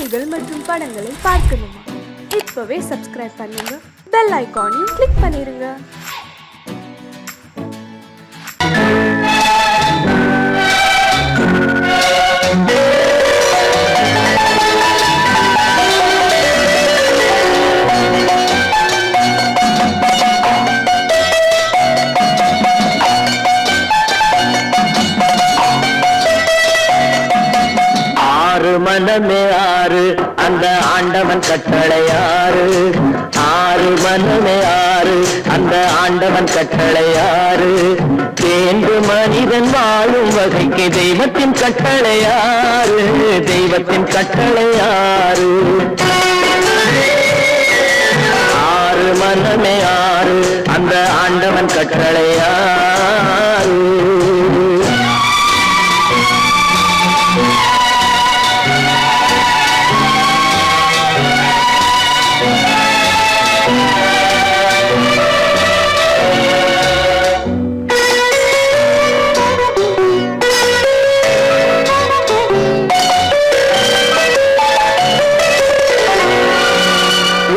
செய்திகள் மற்றும் படங்களை பார்க்கணுமா? இப்பவே சப்ஸ்கிரைப் பண்ணுங்க, பெல் ஐகானையும் கிளிக் பண்ணிருங்க. மனமே ஆறு அந்த ஆண்டவன் கட்டளையாறு, ஆறு மனமே ஆறு அந்த ஆண்டவன் கட்டளையாறு, தேர்ந்து மனிதன் வாழும் வகைக்கு தெய்வத்தின் கட்டளையாறு, தெய்வத்தின் கட்டளையாறு. ஆறு மனமே ஆறு அந்த ஆண்டவன் கட்டளையாறு.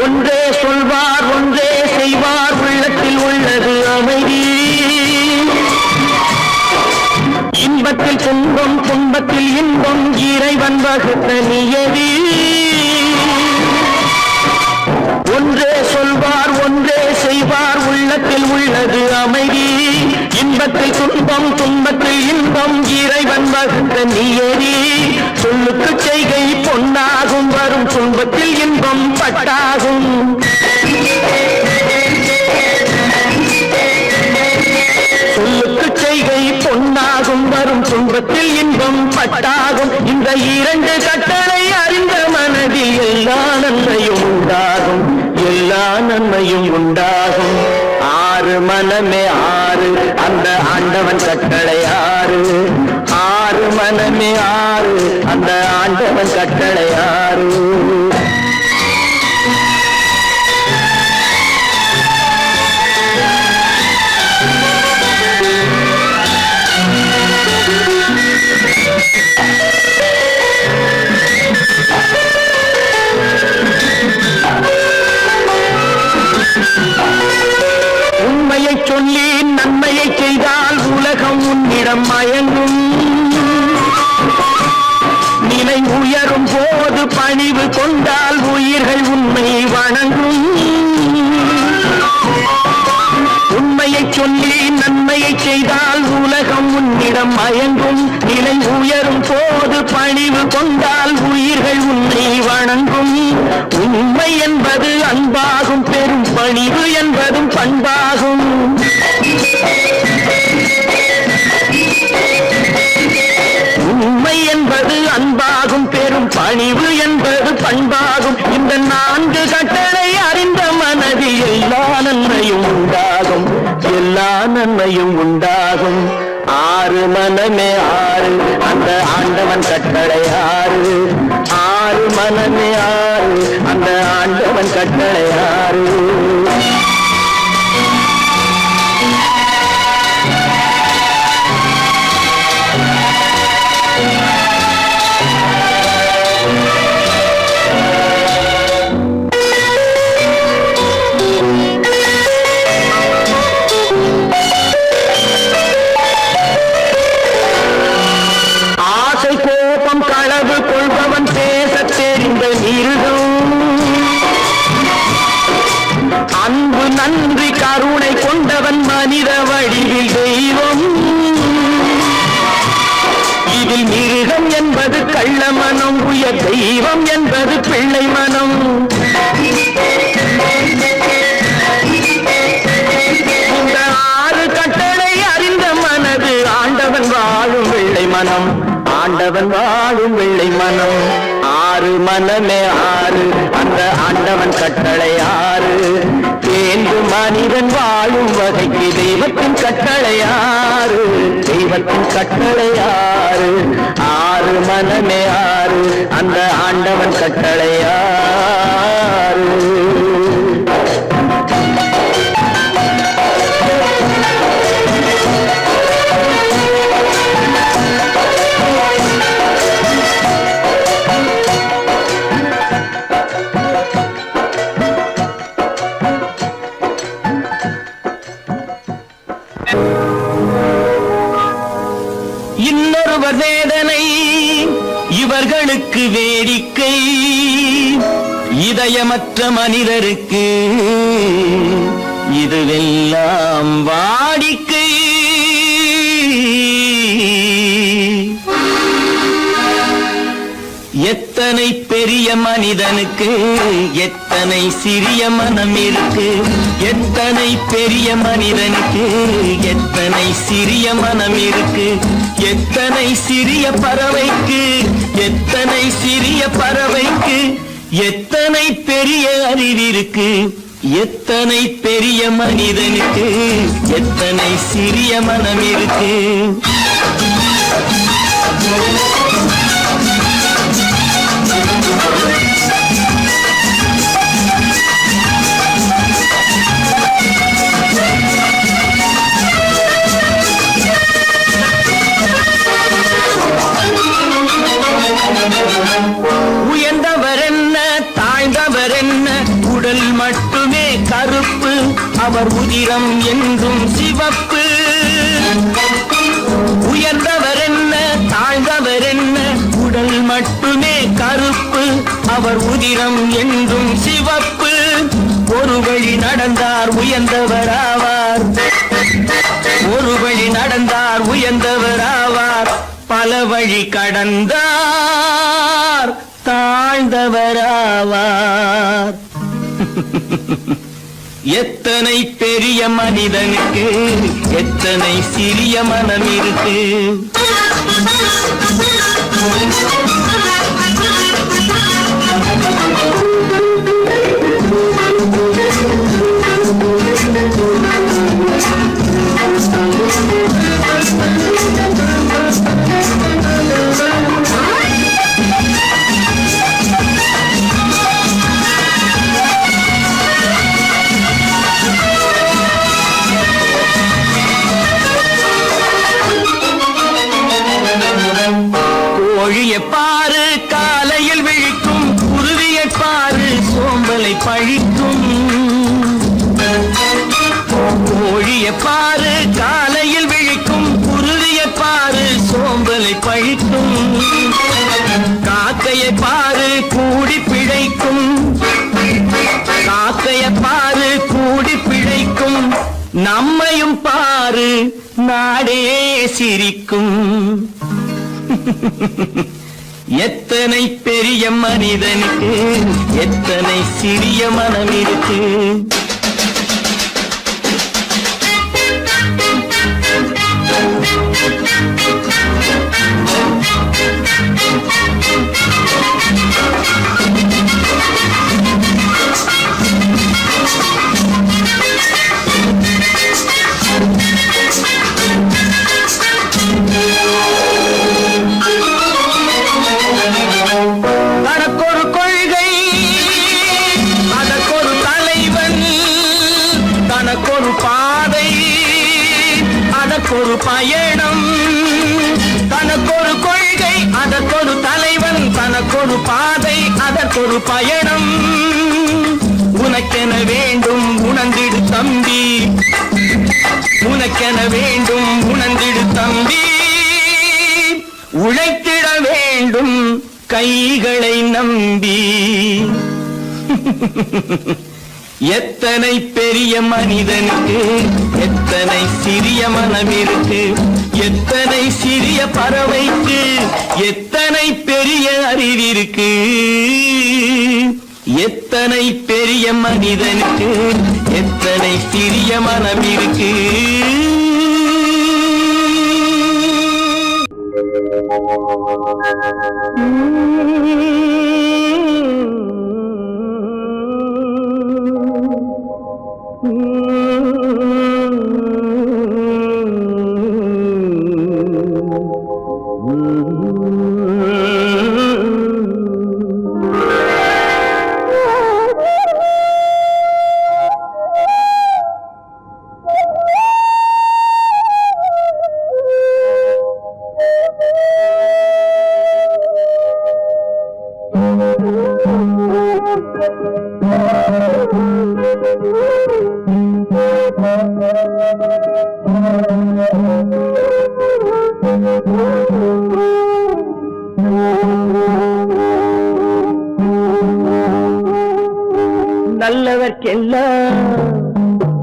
ஒன்றே சொல்வார் ஒன்றே செய்வார், உள்ளத்தில் உள்ளது அமைதி. இன்பத்தில் துன்பம் துன்பத்தில் இன்பம், இறைவன் வகுத்த நியதி. ஒன்றே சொல்வார் ஒன்றே செய்வார், உள்ளத்தில் உள்ளது அமைதி. இன்பத்தில் துன்பம் துன்பத்தில் இன்பம், இறைவன் வகுத்த நியதி. சொல்லுக்கு செய்கை பொன்னாகும், வரும் துன்பத்தில் இன்பம் பட்டாகும். சொல்லுக்கு செய்கை பொன்னாகும், வரும் துன்பத்தில் இன்பம் பட்டாகும். இந்த இரண்டு கட்டளை அறிந்த மனதில் எல்லா நன்மையும் உண்டாகும், எல்லா நன்மையும் உண்டாகும். ஆறு மனமே ஆறு அந்த ஆண்டவன் கட்டளை ஆறு, ஆறு மனமே ஆறு அந்த ஆண்டவன் கட்டளை ஆறு. உண்மையை சொல்லி நன்மையை செய்தால் உலகம் உன்னிடம் மயங்கும். நிலை உயரும் போது பணிவு கொண்டால் உயிர்கள் உண்மை வணங்கும். உண்மையை சொல்லி நன்மையை செய்தால் உலகம் உன்னிடம் மயங்கும். நிலை உயரும் போது பணிவு கொண்டால் உயிர்கள் உன்னை வணங்கும். உண்மை என்பது அன்பாகும், பெரும் பணிவு என்பதும் பண்பாகும். உண்மை என்பது அன்பாகும், பெரும் பணிவு என்பது பண்பாகும். இந்த நான்கு கட்டளை அறிந்த மனதில் எல்லா நன்மையும் உண்டாகும், எல்லா நன்மையும் உண்டாகும். ஆறு மனமே ஆறு அந்த ஆண்டவன் கட்டளை ஆறு, ஆறு மனமே ஆறு அந்த ஆண்டவன் கட்டளை ஆறு. களவு கொள்பவன் பேச தெரிந்த மிருகம், அன்பு நன்றி கருணை கொண்டவன் மனித வடிவில் தெய்வம். இதில் மிருகம் என்பது கள்ள மனம், உயர் தெய்வம் என்பது பிள்ளை மனம். இந்த ஆறு கட்டளை அறிந்த மனது ஆண்டவன் வாழும் வெள்ளை மனம், ஆண்டவன் வாழும் வெள்ளை மனம். ஆறு மனமே ஆறு அந்த ஆண்டவன் கட்டளை ஆறு, தேர்ந்து மனிதன் வாழும் வகைக்கு தெய்வத்தின் கட்டளை ஆறு, தெய்வத்தின் கட்டளை ஆறு. ஆறு மனமே ஆறு அந்த ஆண்டவன் கட்டளை ஆறு. வேடிக்கை இதயமற்ற மனிதருக்கு இதுவெல்லாம் வாடிக்கை. எத்தனை பெரிய மனிதனுக்கு எத்தனை சிறிய மனம் இருக்கு. எத்தனை பெரிய மனிதனுக்கு எத்தனை சிறிய மனம் இருக்கு. எத்தனை சிறிய பறவைக்கு எத்தனை சிறிய பறவைக்கு எத்தனை பெரிய அறிவிருக்கு. எத்தனை பெரிய மனிதனுக்கு எத்தனை சிறிய மனம் இருக்கு. உயர்ந்தவர் என்ன தாழ்ந்தவர் என்ன உடல் மட்டுமே கருப்பு அவர் உதிரம் என்றும் சிவப்பு. உயர்ந்தவர் என்ன தாழ்ந்தவர் என்ன உடல் மட்டுமே கருப்பு அவர் உதிரம் என்றும் சிவப்பு. ஒரு வழி நடந்தார் உயர்ந்தவராவார். ஒரு வழி நடந்தார் உயர்ந்தவராவார். பல வழி கடந்தார் தாழ்ந்தவராவார். எத்தனை பெரிய மனிதனுக்கு எத்தனை சிறிய மனம் இருக்கு. கோழியை பாரு காலையில் விழிக்கும் குருவியை பாரு சோம்பலை பழிக்கும். கோழியை பாரு காலையில் விழிக்கும் குருவியை பாரு சோம்பலை பழிக்கும். காக்கையை பாரு கூடி பிழைக்கும். காக்கையை பாரு கூடி பிழைக்கும். நம்மையும் பாரு நாடே சிரிக்கும். எத்தனை பெரிய மனிதனுக்கு எத்தனை சிறிய மனம் இருக்கு. தனக்கொரு கொள்கை அதற்கொரு தலைவன். தனக்கொரு பாதை அதற்கொரு பயணம். தனக்கொரு கொள்கை அதற்கொரு தலைவன். தனக்கொரு பாதை அதற்கொரு பயணம். உனக்கென வேண்டும் உணர்ந்திடு தம்பி. உனக்கென வேண்டும் உணர்ந்திடு தம்பி. உழைத்திட வேண்டும் கைகளை நம்பி. எத்தனை பெரிய மனிதனுக்கு எத்தனை சிறிய மனம் இருக்கு. எத்தனை சிறிய பறவைக்கு எத்தனை பெரிய அறிவிருக்கு. எத்தனை பெரிய மனிதனுக்கு எத்தனை சிறிய மனம் இருக்கு.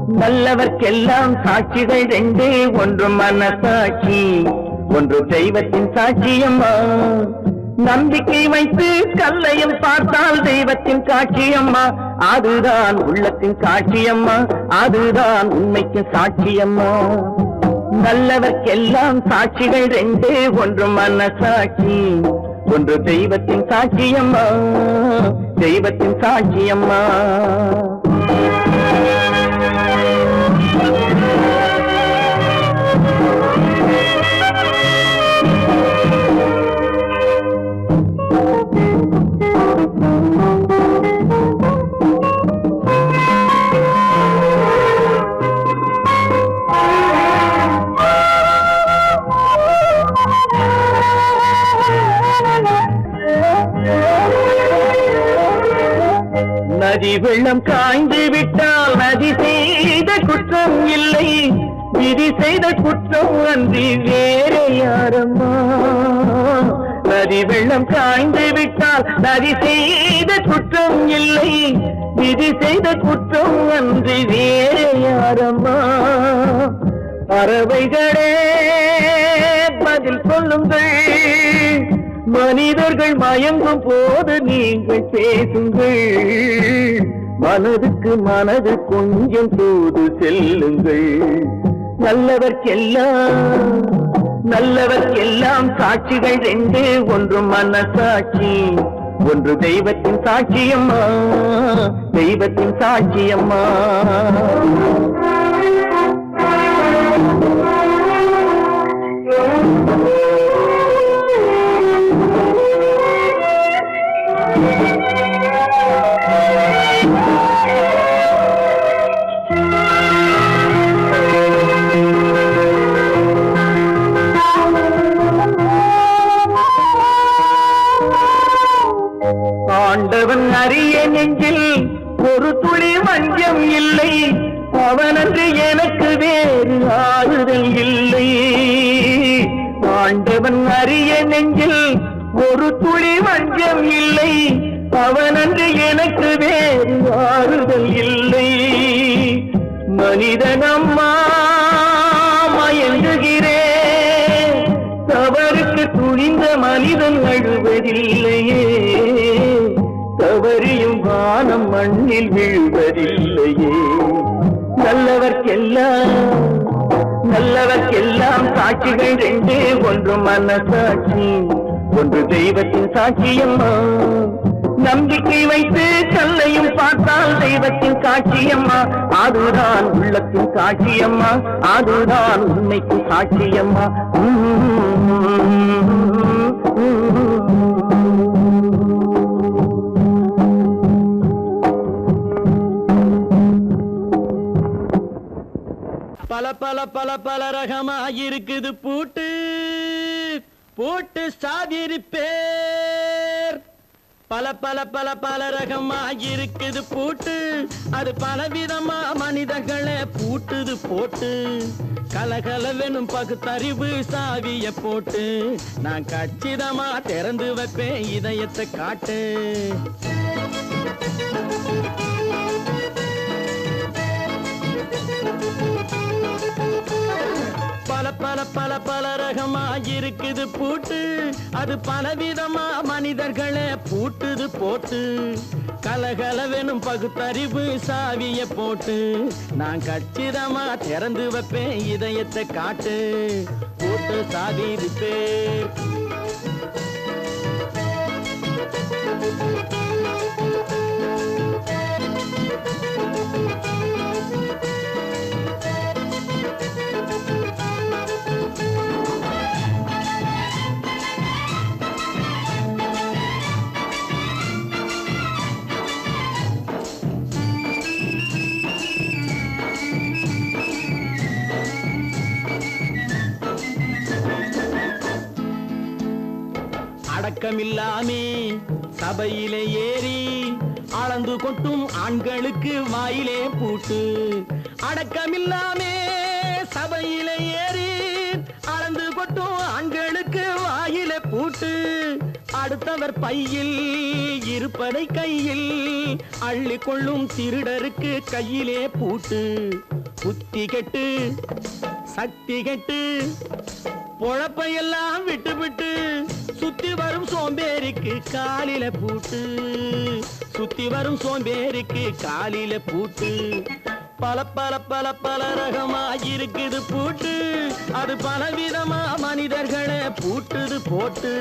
நல்லவர்க்கெல்லாம் சாட்சிகள் ரெண்டு, ஒன்று மனசாட்சி, ஒன்று தெய்வத்தின் சாட்சியம்மா. நம்பிக்கை வைத்து கல்லையும் பார்த்தால் தெய்வத்தின் காட்சியம்மா. அதுதான் உள்ளத்தின் காட்சியம்மா, அதுதான் உண்மைக்கு சாட்சியம்மா. நல்லவர்க்கெல்லாம் சாட்சிகள் ரெண்டு, ஒன்று மனசாட்சி, ஒன்று தெய்வத்தின் சாட்சியம்மா, தெய்வத்தின் சாட்சியம்மா. நதி வெள்ளம் காய்ந்து விட்டால் நதி செய்த குற்றம் இல்லை, விதி செய்த குற்றம் அன்றி வேறு யாரம்மா. நதி வெள்ளம் காய்ந்து விட்டால் நதி செய்த குற்றம் இல்லை, விதி செய்த குற்றம் அன்றி வேறு யாரம்மா. பறவைகளே பதில் சொல்லுங்கள், மனிதர்கள் மயங்கும் போது நீங்கள் பேசுங்கள், மனதுக்கு மனது கொஞ்சம் தூது செல்லுங்கள். நல்லவர்க்கெல்லாம் சாட்சிகள் ரெண்டு, ஒன்று மனசாட்சி, ஒன்று தெய்வத்தின் சாட்சியம்மா, தெய்வத்தின் சாட்சியம்மா. ஆண்டவன் அறிய நெஞ்சில் ஒரு துளி வஞ்சம் இல்லை, அவனன்று எனக்கு வேறு ஆறுதல் இல்லை. ஆண்டவன் அறிய நெஞ்சில் ஒரு துளி வஞ்சம் இல்லை, அவனன்று எனக்கு வேறு ஆறுதல் இல்லை. மனிதனம்மா மயங்குகிறேன், தவறுக்கு துணிந்த மனிதன் அழுவதில்லையே, தவறியும் வானம் மண்ணில் வீழ்வதில்லையே. நல்லவர்க்கெல்லாம் சாட்சிகள் ரெண்டு, ஒன்று மனசாட்சி, ஒன்று தெய்வத்தின் சாட்சியம்மா. நம்பிக்கை வைத்து கல்லையும் பார்த்தால் தெய்வத்தின் காட்சியம்மா. அதுதான் உள்ளத்தின் காட்சியம்மா, அதுதான் உண்மைக்கு சாட்சியம்மா. பல பல பல பல ரகமா இருக்குது பூட்டு பூட்டு சாதிரி பேர். பல பல பல பல ரகமா இருக்குது பூட்டு, அது பலவிதமா மனிதர்களை பூட்டுது போட்டு. கலகலவெனும் பகுத்தறிவு சாவிய போட்டு, நான் கச்சிதமா திறந்து வைப்பேன் இதயத்தை காட்டு. பல பல பல பல ரகமா இருக்குது பூட்டு, அது பலவிதமா மனிதர்களை பூட்டுது போட்டு. கலகலவெனும் பகுத்தறிவு சாவிய போட்டு, நான் கச்சிதமா திறந்து வைப்பேன் இதயத்தை காட்டு. போட்டு சாதிது பேர். அடக்கமில்லாமே சபையிலே ஏறி அளந்து கொட்டும் ஆண்களுக்கு வாயிலே பூட்டு. அடக்கமில்லாமே சபையிலே ஏறி அளந்து கொட்டும் ஆண்களுக்கு வாயிலே பூட்டு. அடுத்தவர் பையில் இருப்பதை கையில் அள்ளிக்கொள்ளும் திருடருக்கு கையிலே பூட்டு. புத்தி கெட்டு சக்தி கெட்டு பொழப்பையெல்லாம் விட்டு விட்டு சுத்தி வரும் சோம்பேறிக்கு காலில பூட்டு. சுத்தி வரும் சோம்பேறிக்கு காலில பூட்டு. பல பல பல பல ரகமா இருக்குது பூட்டு. அது பலவிதமா மனிதர்களை பூட்டுது போட்டு.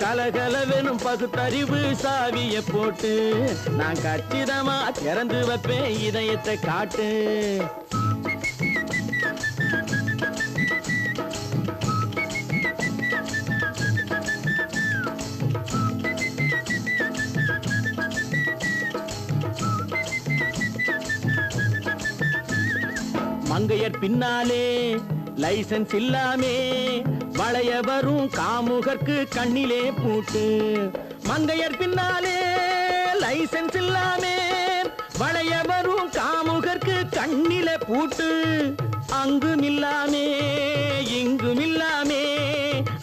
கலகலவெனும் பகுத்தறிவு சாவிய போட்டு நான் கச்சிதமா திறந்து வைப்பேன் இதயத்தை காட்டு. மங்கையர் பின்னாலே லைசன்ஸ் இல்லாமே வளைய வரும் காமுகர்க்கு கண்ணிலே பூட்டு. மங்கையர் பின்னாலே லைசன்ஸ் இல்லாமே வளைய வரும் காமுகர்க்கு கண்ணிலே பூட்டு. அங்கும் இல்லாமே இங்கும் இல்லாமே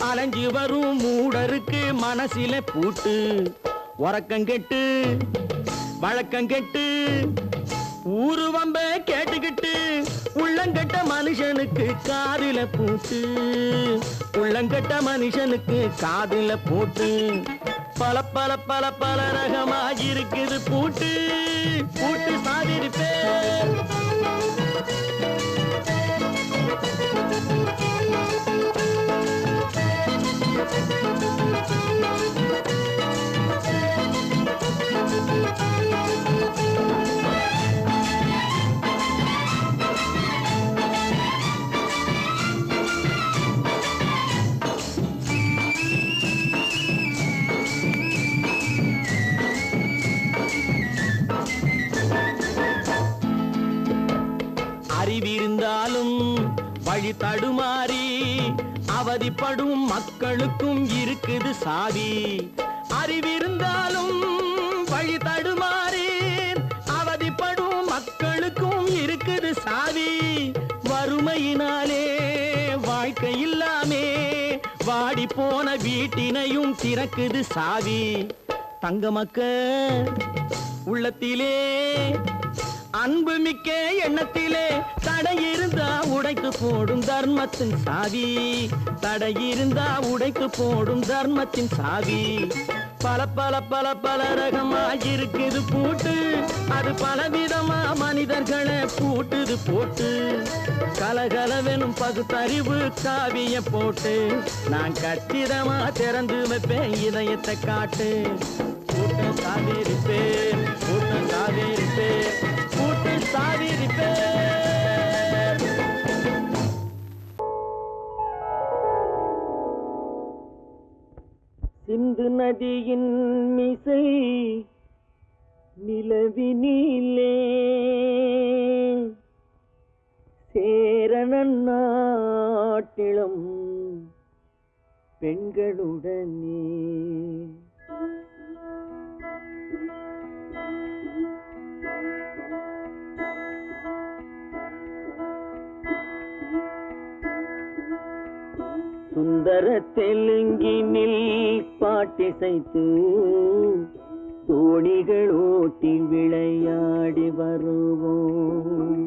அலைஞ்சு வரும் மூடருக்கு மனசில பூட்டு. உறக்கங்கெட்டு வழக்கங்கெட்டு ஊரு வம்ப கேட்டுக்கிட்டு உள்ளங்கட்ட மனுஷனுக்கு காதில பூட்டு. உள்ளங்கட்ட மனுஷனுக்கு காதில பூட்டு. பல பல பல பல ரகமா இருக்குது பூட்டு. பூட்டு சாதிருப்பேன். அறிவிருந்தாலும் வழி தடுமாறி அவதிப்படும் மக்களுக்கும் இருக்குது சாவி. அறிவிருந்தாலும் வழி தடுமாறி அவதிப்படும் மக்களுக்கும் இருக்குது சாவி. வறுமையினாலே வாழ்க்கை இல்லாமே வாடி போன வீட்டினையும் திறக்குது சாவி. தங்க மக்க உள்ளத்திலே அன்பு மிக்க எண்ணத்திலே தடை இருந்தா உடைத்து போடும் தர்மத்தின் சாவி. தடை இருந்தா உடைத்து போடும் தர்மத்தின் சாவி. பல பல பல பல ரகமா இருக்குது பூட்டு. அது பலவிதமா மனிதர்களை பூட்டுது போட்டு. கலகலவெனும் பகுத்தறிவு காவிய போட்டு நான் கச்சிதமா திறந்து வைப்பேன் இதயத்தை காட்டு. கூட்டம் சாதிருப்பேன் கூட்டம் சாதிருப்பேன் கூட்டு சாதிருப்பேன். சிந்து நதியின் மிசை நிலவினிலே சேரணன் நாட்டிலும் பெண்களுடனே சுந்தர தெலுங்கினில் பாட்டிசைத்து தோணிகள் ஓட்டி விளையாடி வருவோம்.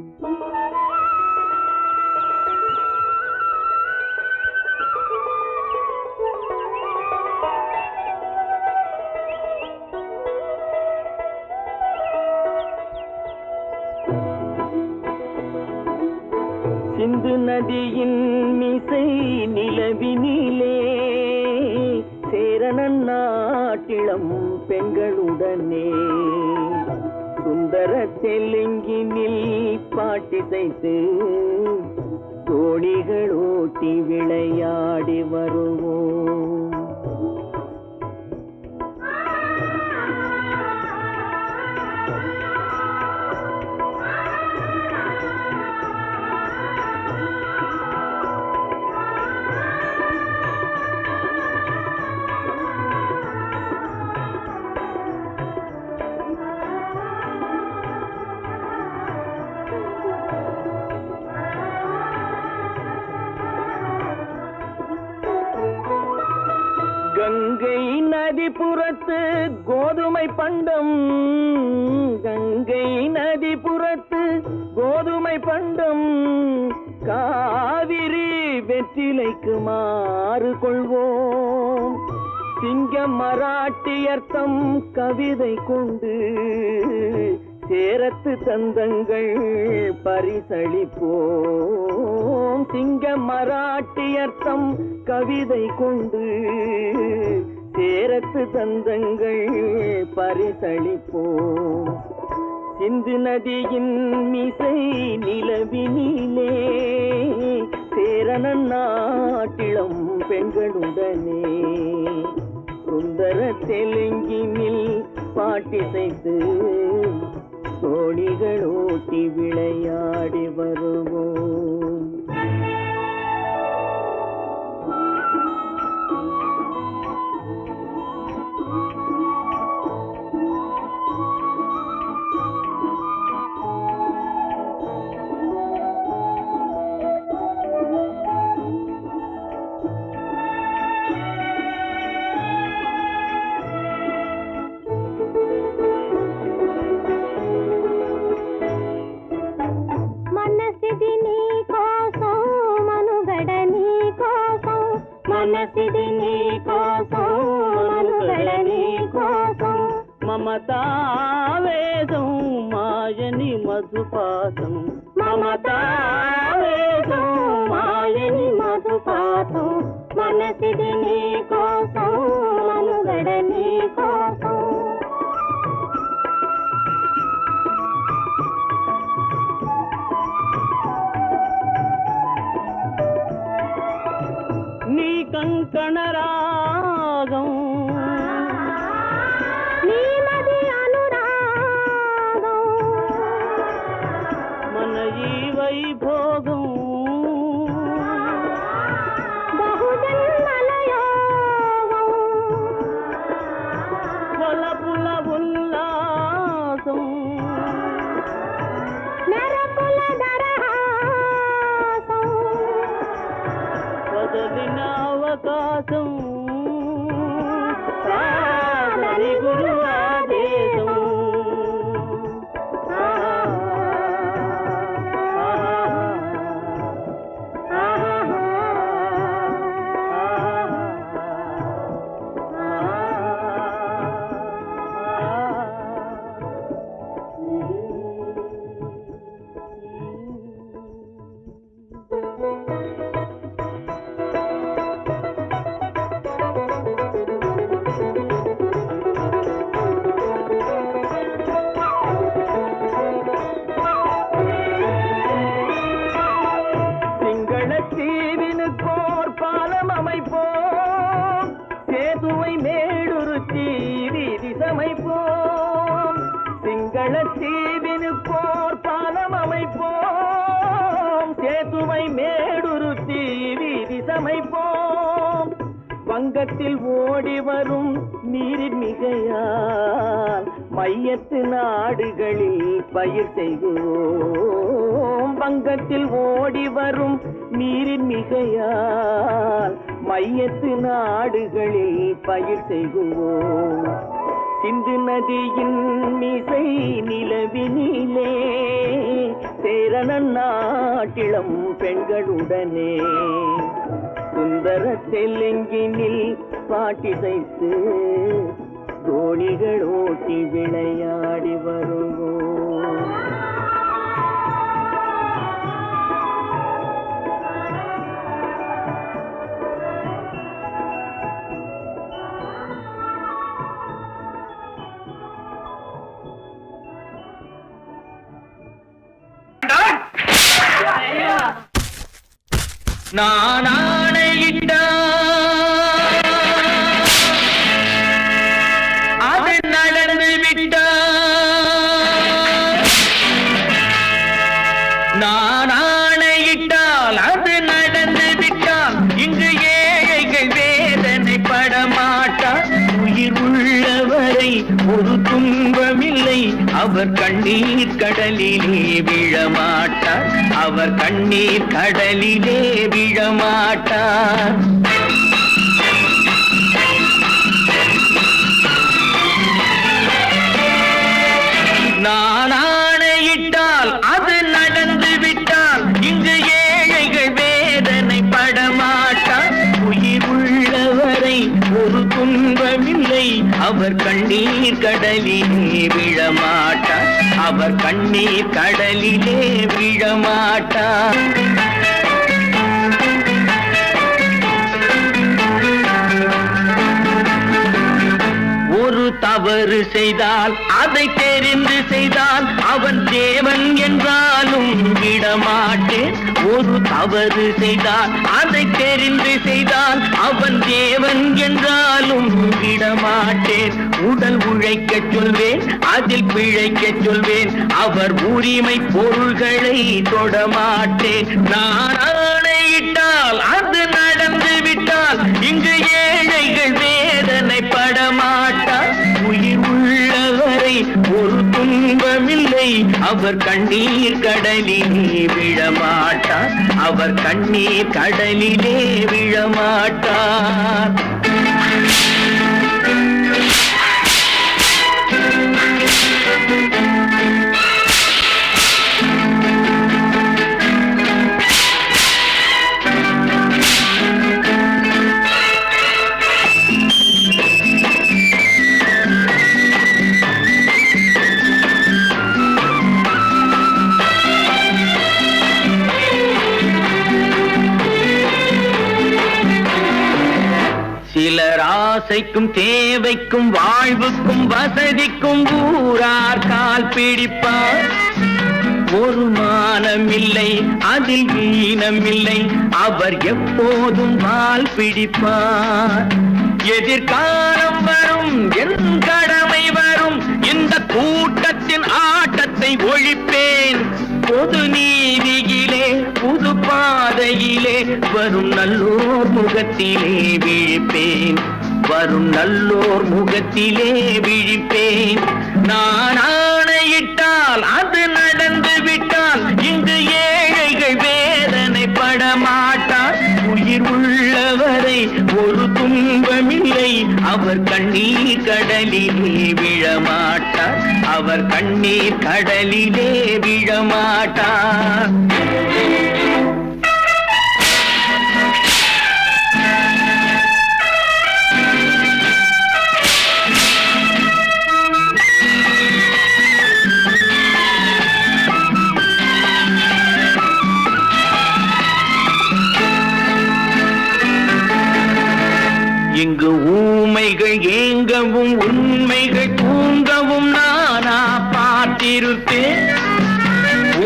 சிந்து நதியின் மிசை நிலவினிலே சேரணன் நாட்டிளம் பெண்களுடனே சுந்தர தெலுங்கினில் பாட்டிசைத்து தோணிகள் ஓட்டி விளையாடி வருவோம். புறத்து கோதுமை பண்டம், கங்கை நதி புறத்து கோதுமை பண்டம், காவிரி வெற்றிலைக்கு மாறு கொள்வோம். சிங்கம் மராட்டியர்த்தம் கவிதை கொண்டு சேரத்து தந்தங்கள் பரிசளிப்போம். சிங்கம் மராட்டியர்த்தம் கவிதை கொண்டு சேரத்து தந்தங்கள் பரிசளிப்போம். சிந்து நதியின் மிசை நிலவினிலே சேரணன் நாட்டிளம் பெண்களுடனே சுந்தர தெலுங்கினில் பாட்டிசைத்து தோணிகள் ஓட்டி விளையாடி வருவோம். మనసిది నీ కోసం మనుగడ నీ కోసం మమతావేదం మాయని మధుపాసం మమతావేదం మాయని మధుపాసం మనసిది నీ కోసం మనుగడ నీ కోసం నీ కంకణ రాగం నీ మది అనురాగం మన ఈ వైభోగం బహుజన్మల యోగం కొలపుల ఉల్లాసం మెరపుల దరహాసం వదలిన అవకాశం కాదని గురు ఆదేశం சேதுவை மேடுருத்தி வீதி சமைப்போம். சிங்களத்தீவினுக்கோர் பாலம் அமைப்போம். சேதுவை மேடுருத்தி வீதி சமைப்போம். வங்கத்தில் ஓடி வரும் நீரின் மிகையால் மையத்து நாடுகளில் பயிர் செய்கிறோம். வங்கத்தில் ஓடி வரும் நீரின் மிகையால் மையத்து நாடுகளில் பயிர் செய்கிறோம். சிந்து நதியின் மிசை நிலவினிலே சேரணன் நாட்டிளம் பெண்களுடனே சுந்தர தெலுங்கினில் பாட்டிசைத்து தோணிகள் ஓட்டி விளையாடி வருவோம். நான் ஆணையிட்டால் அது நடந்து விட்டால். நான் ஆணையிட்டால் அது நடந்து விட்டால். இங்கு ஏழைகள் வேதனை படமாட்டார். உயிர் உள்ளவரை ஒரு துன்பமில்லை. அவர் கண்ணீர் கடலிலே விழமாட்டார். அவர் கண்ணீர் கடலிலே விழமாட்டார். கண்ணீர் கடலிலே விழமாட்டார், அவர் கண்ணீர் கடலிலே விழமாட்டார். ஒரு தவறு செய்தால் அதை தெரிந்து செய்தால் அவன் தேவன் என்றாலும் விடமாட்டேன். ஒரு தவறு செய்தால் அதை தெரிந்து செய்தால் அவன் தேவன் என்றாலும் விடமாட்டேன். உடல் உழைக்க சொல்வேன், அதில் பிழைக்க சொல்வேன், அவர் உரிமை பொருள்களை தொடமாட்டேன். நான் ஆணையிட்டால் அது நடந்து விட்டால் இங்கு ஏழைகள் வேதனைப்பட மாட்டார். உயிர் உள்ளவரை ஒரு துன்பமில்லை, அவர் கண்ணீர் கடலிலே விழமாட்டார், அவர் கண்ணீர் கடலிலே விழமாட்டார். சிலர் ஆசைக்கும் தேவைக்கும் வாழ்வுக்கும் வசதிக்கும் ஊரார் கால் பிடிப்பார். ஒரு மானமில்லை, அதில் ஈனமில்லை, அவர் எப்போதும் வால் பிடிப்பார். எதிர்காலம் வரும், என் கடமை வரும், இந்த கூட்டத்தின் ஆட்டத்தை ஒழிப்பேன். பொது நீதியிலே புது பாதையிலே வரும் நல்லோர் முகத்திலே விழிப்பேன், வரும் நல்லோர் முகத்திலே விழிப்பேன். நான் ஆணையிட்டால் அது நடந்து விட்டால் இங்கு ஏழைகள் வேதனைப்பட மாட்டார். உயிர் உள்ளவரை ஒரு துன்பமில்லை, அவர் கண்ணீர் கடலிலே விழமாட்டார், அவர் கண்ணீர் கடலிலே விழமாட்டார். இங்கு ஊமைகள் ஏங்கவும் உண்மைகள் தூங்கவும் நானா பார்த்திருப்பேன்.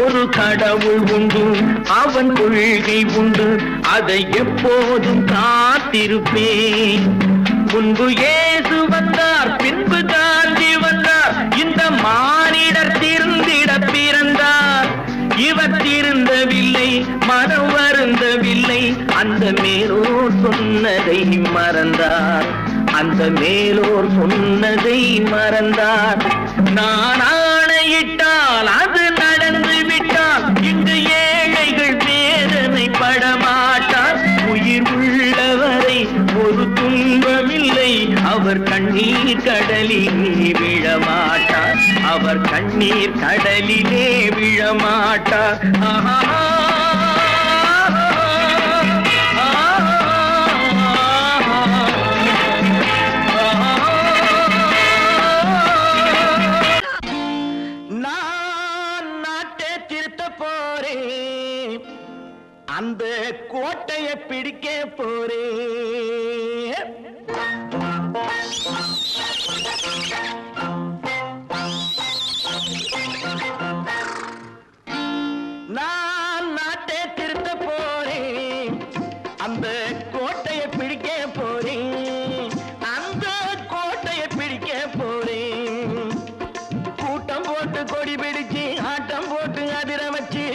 ஒரு கடவுள் உண்டு, அவன் கொள்கை உண்டு, அதை எப்போதும் காத்திருப்பேன். முன்பு இயேசு வந்தார், பின்பு காந்தி வந்தார், இந்த மானிடர் திருந்திட பிறந்தார். இவர் திருந்தவில்லை, மனம் வருந்தவில்லை, அந்த மேலோர் சொன்னதை மறந்தார், அந்த மேலோர் சொன்னதை மறந்தார். நான் ஆணையிட்டால் அது நடந்து விட்டால் இங்கு ஏழைகள் வேதனைப்பட மாட்டார். உயிர் உள்ளவரை ஒரு துன்பமில்லை, அவர் கண்ணீர் கடலிலே விழமாட்டார், அவர் கண்ணீர் கடலிலே விழமாட்டார். ஆஹா. அந்த கோட்டையை பிடிக்க போறேன். நான் நாட்டை திருத்த போறேன், அந்த கோட்டையை பிடிக்க போறேன், அந்த கோட்டையை பிடிக்க போறேன். கூட்டம் போட்டு கொடி பிடிச்சு ஆட்டம் போட்டு அதிர வச்சு,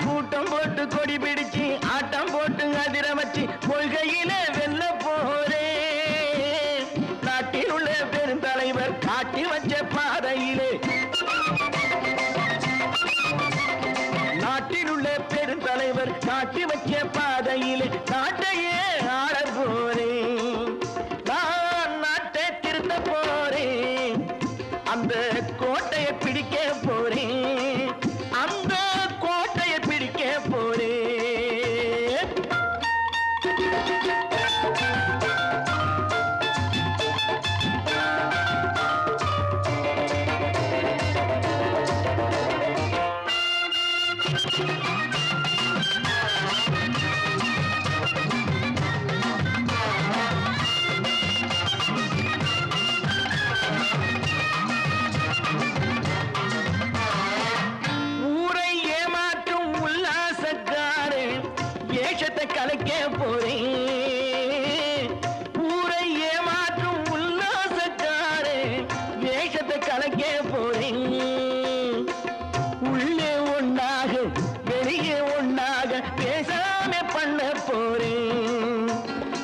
கூட்டம் போட்டு கொடி பிடிச்சு ஆட்டம் போட்டு அதிர வச்சு கொள்கையில வெல்ல போறேன். நாட்டில் உள்ள பெருந்தலைவர் காட்டி வச்ச பாதையிலே, நாட்டில் உள்ள பெருந்தலைவர் காட்டி வச்ச பாதையிலே நாட்டையே ஆள போறேன். நான் நாட்டை திருத்த போறேன், அந்த கோட்டையை பிடிக்க போறேன், அந்த கோட்டையை பிடிக்க போறேன். கலைக்க போறேன். ஊரை ஏமாற்றும் உல்லாசக்காரே வேஷத்தை கலைக்க போறேன். உள்ளே ஒண்ணாக வெளியே ஒண்ணாக பேசாம பண்ண போறேன்.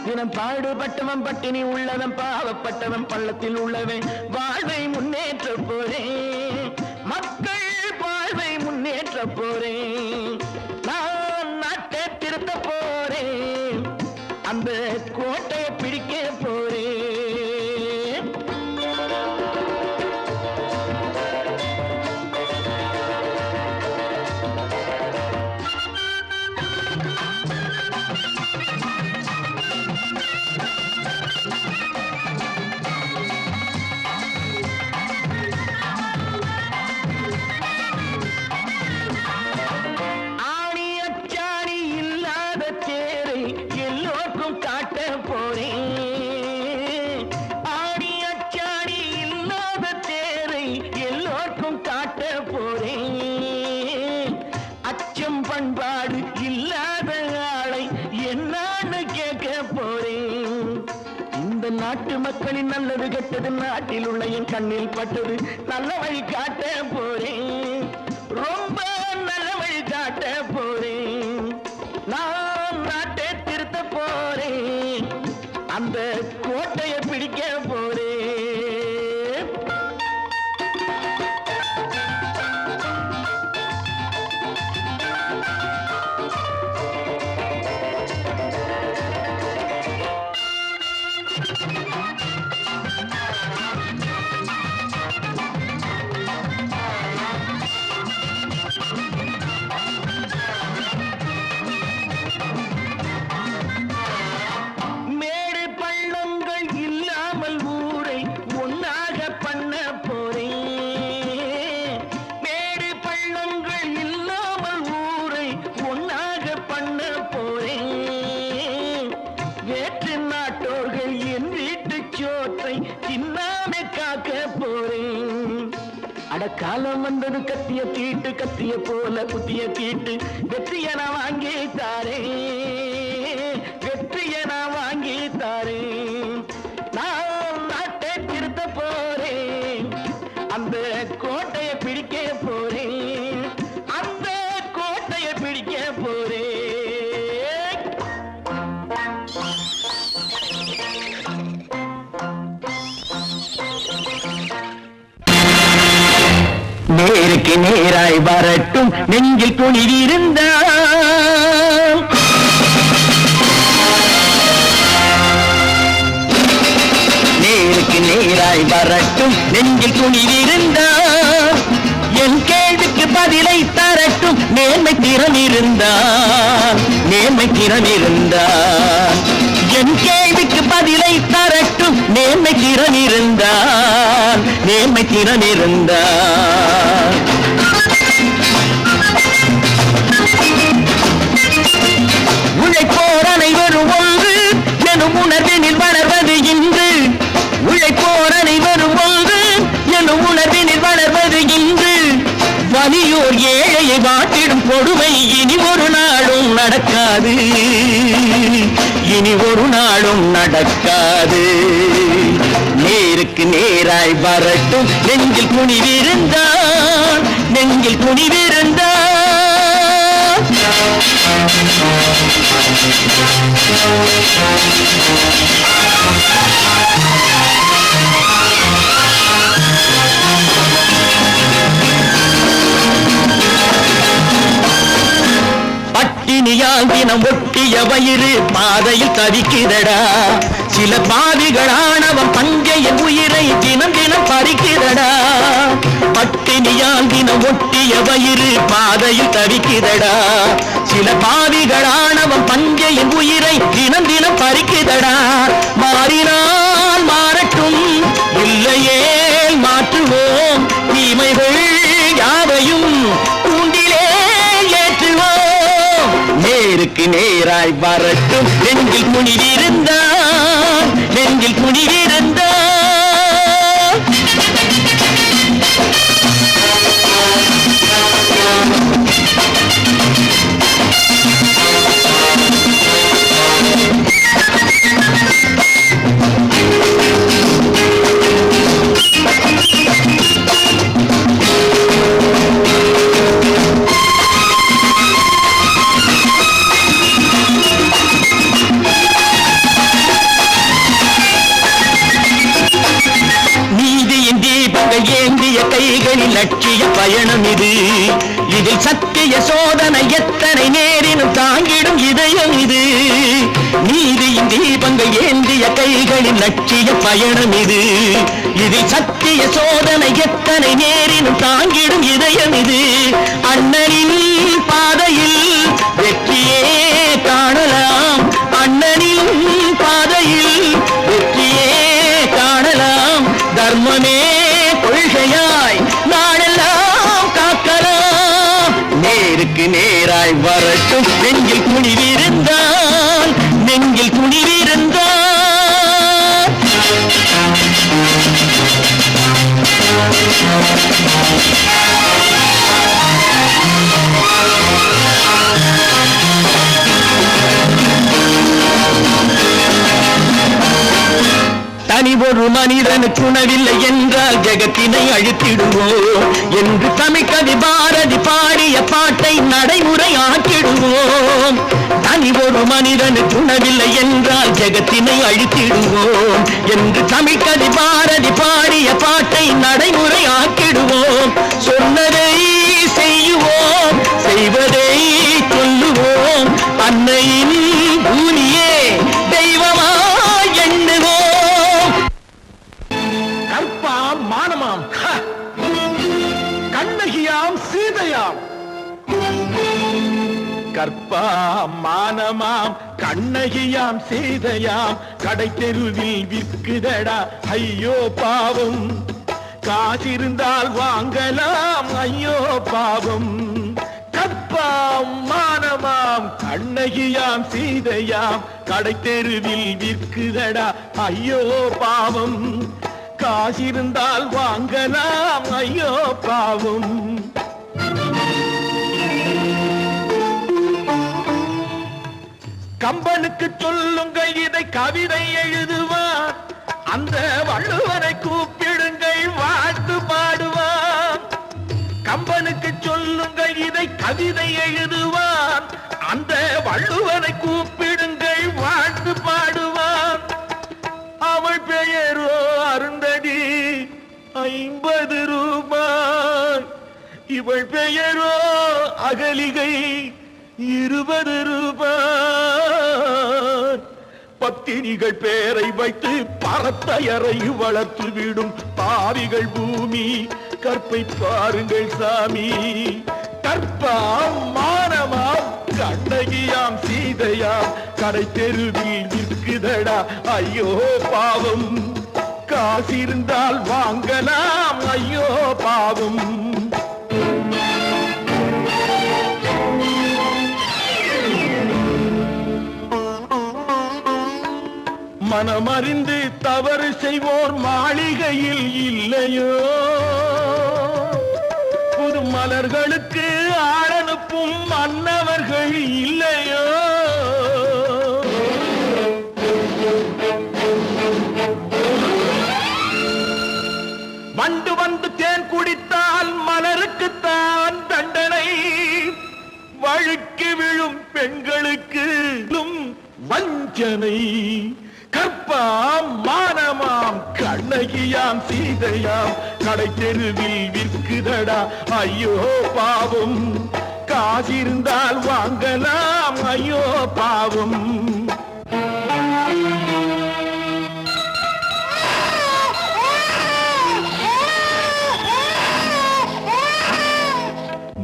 தினம் பாடுபட்டவன் பட்டினி உள்ளவன் பாவப்பட்டவன் பள்ளத்தில் உள்ளவன் வாழ்வை முன்னேற்ற போறேன். மக்கள் வாழ்வை முன்னேற்ற போறேன். நான் நாட்டை திருத்த போறேன். அந்த கோட்டையை பிடிக்க போறேன். ஆணி அச்சாணி இல்லாத தேரை எல்லோருக்கும் காட்ட போறேன். ஆணி அச்சாணி இல்லாத தேரை எல்லோருக்கும் காட்ட போறேன். அச்சம் பண்பாடு இல்லாத ஆளை என்னான்னு கேட்க போறேன். இந்த நாட்டு மக்களின் நல்லது கெட்டது நாட்டில் உள்ள என் கண்ணில் பட்டது நல்ல வழி காட்ட போறேன். ரொம்ப நல்ல வழி காட்ட போறேன். நான் நாட்டை திருத்த போறேன். அந்த கோட்டையை பிடிக்க போறேன். மேடு பள்ளங்கள் இல்லாமல் ஊரை ஒன்னாக பண்ண போறேன். மேடு பள்ளங்கள் இல்லாமல் ஊரை ஒன்னாக பண்ண போறேன். வேற்று நாட்டோர்கள் என் வீட்டு சோற்றை தின்னாம காக்க போறேன். அடக்காலம் வந்தது கத்திய தீட்டு கத்திய போல குத்திய தீட்டு வெற்றிய நான் வாங்கி தாரேன். வெற்றிய நான் வாங்கி தாரேன். நான் நாட்டை திருத்த போறேன். அந்த கோட்டையை பிடிக்க போறேன். அந்த கோட்டையை பிடிக்க போறேன். நேருக்கு நேராய் வரட்டும் நெஞ்சில் துணிவிருந்தால். நேருக்கு நேராய் வரட்டும் நெஞ்சில் துணிவிருந்தால். என் கேள்விக்கு பதிலை தரட்டும் நேர்மை திறம் இருந்தால். நேர்மை திறம் இருந்தால் என் கேள்விக்கு பதிலை தரட்டும் நேர்மை திறம் இருந்தால். நேர்மை திறம் இருந்தால் உழைப்போர் அனைவரும் ஒன்று எனும் உணர்வினில் வளர்வது இன்று. உழைப்போர் அனைவரும் ஒன்று எனும் உணர்வினில் வளர்வது இன்று. வலியோர் ஏழையை வாட்டிடும் கொடுமை இனி ஒரு நாளும் நடக்காது. இனி ஒரு நாளும் நடக்காது. நேருக்கு நேராய் வரட்டும் நெஞ்சில் துணிவிருந்தால். நெஞ்சில் துணிவிருந்தால் பட்டினியால் தினம் ஒட்டிய வயிறு பாதையில் தவிக்கிறடா. சில பாவிகளானவன் பங்கைய உயிரை தினம் தினம் பறிக்கிறடா. பட்டினியால் தினம் ஒட்டிய வயிறு பாதையில் தவிக்கிறடா. சில பாவிகளானவன் பங்கைய உயிரை தினம் தினம் பறிக்கிறடா. மாறினால் மாறட்டும் இல்லையே மாற்றுவோம். தீமைகள் யாவையும் கூண்டிலே ஏற்றுவோம். நேருக்கு நேராய் வரட்டும் நெஞ்சில் துணிவிருந்தால். நெஞ்சில் துணிவிருந்தால் கைகளில் லட்சிய பயணம் இது. இதில் சத்திய சோதனை எத்தனை நேரினும் தாங்கிடும் இதயம் இது. நீதியின் தீபங்கள் ஏந்திய கைகளின் லட்சிய பயணம் இது. இதில் சத்திய சோதனை எத்தனை நேரினும் தாங்கிடும் இதயம் இது. அண்ணனின் பாதையில் வெற்றியே காணலாம். அண்ணனின் பாதையில் வெற்றியே காணலாம். தர்மமே கொள்கையாய் நாடெல்லாம் காக்கலாம். நேருக்கு நேராய் வரட்டும் நெஞ்சில் துணிவிருந்தால், நெஞ்சில் துணிவிருந்தால். தனி ஒரு மனிதனுக்கு உணவில்லை என்றால் ஜெகத்தினை அழித்திடுவோம் என்று தமிழ்கவி பாரதி பாடிய பாட்டை நடைமுறையாக்கிடுவோம். தனி ஒரு மனிதனுக்கு உணவில்லை என்றால் ஜெகத்தினை அழித்திடுவோம் என்று தமிழ்கவி பாரதி பாடிய பாட்டை நடைமுறையாக்கிடுவோம். சொன்னதை செய்வோம், செய்வதை சொல்லுவோம். அன்னையின் பூமியே தெய்வமா எண்ணுவோம். கற்பாம் மானமாம், கண்ணகியாம் சீதையாம். கற்பாம் மானமாம் கண்ணகியாம் சீதையாம் கடை தெருவில் விற்குதடா ஐயோ பாவம். காசிருந்தால் வாங்கலாம் ஐயோ பாவம். கற்பாம் மானமாம் கண்ணகியாம் சீதையாம் கடை தெருவில் விற்குதடா ஐயோ பாவம். காசிருந்தால் வாங்கலாம் ஐயோ பாவம். கம்பனுக்கு சொல்லுங்கள் இதை கவிதை எழுதுவார். அந்த வள்ளுவரை கூப்பிடுங்கள் வாழ்த்து பாடுவார். கம்பனுக்கு சொல்லுங்கள் இதை கவிதை எழுதுவார். அந்த வள்ளுவரை கூப்பிடுங்கள் வாழ்த்து பாடுவார். அவள் பெயரோ அருந்ததி 50 ரூபாய். இவள் பெயரோ அகலிகை 20 ரூபாய். பத்தினிகள் பேரை வைத்து பரத்தையரை வளர்த்து விடும் பாவிகள் பூமி. கற்பை பாருங்கள் சாமி. கற்பாம் மானமாம் கண்ணகியாம் சீதையாம் கடை தெருவில் விற்குதடா ஐயோ பாவம். காசிருந்தால் வாங்கலாம் ஐயோ பாவம். மனமறிந்து தவறு செய்வோர் மாளிகையில் இல்லையோ. புது மலர்களுக்கு ஆளனுப்பும் மன்னவர்கள் இல்லையோ. வண்டு வந்து தேன் குடித்தால் மலருக்குத்தான் தண்டனை. வழுக்கி விழும் பெண்களுக்கு வஞ்சனை. கற்பாம் மானமாம் கண்ணகியாம் சீதையாம் கடை தெருவில் விற்குதடா ஐயோ பாவம். காசிருந்தால் வாங்கலாம் ஐயோ பாவம்.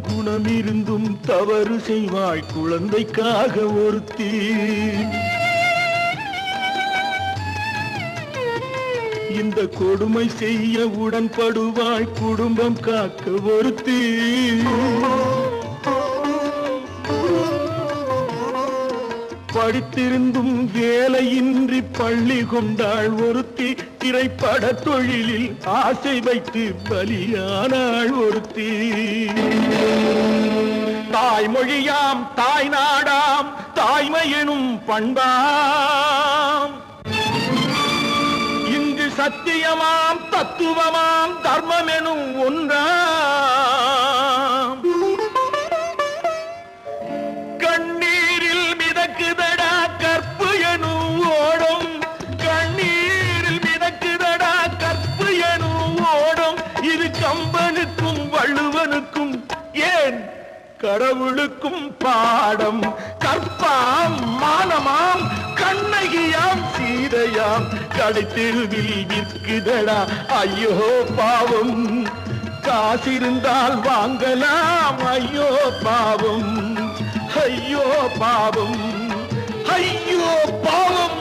குணமிருந்தும் தவறு செய்வாய் குழந்தைக்காக ஒருத்தி. இந்த கொடுமை செய்ய உடன்படுவாய் குடும்பம் காக்க ஒருத்தி. படித்திருந்தும் வேலையின்றி பள்ளி கொண்டாள் ஒருத்தி. திரைப்பட தொழிலில் ஆசை வைத்து பலியானாள் ஒருத்தி. தாய்மொழியாம் தாய் நாடாம் தாய்மை எனும் பண்பாம். சத்தியமாம் தத்துவமாம் தர்மம் எனும் ஒன்றாம். கண்ணீரில் மிதக்குதடா கற்பு எனும் ஓடும். கண்ணீரில் மிதக்குதடா கற்பு எனும் ஓடும். இது கம்ப கடவுளுக்கும் பாடம் கற்பாம் மானமாம் கண்ணகியாம் சீதையாம் கடைத்தெருவில் விற்குதடா ஐயோ பாவம் காசிருந்தால் வாங்கலாம் ஐயோ பாவம் ஐயோ பாவம் ஐயோ பாவம்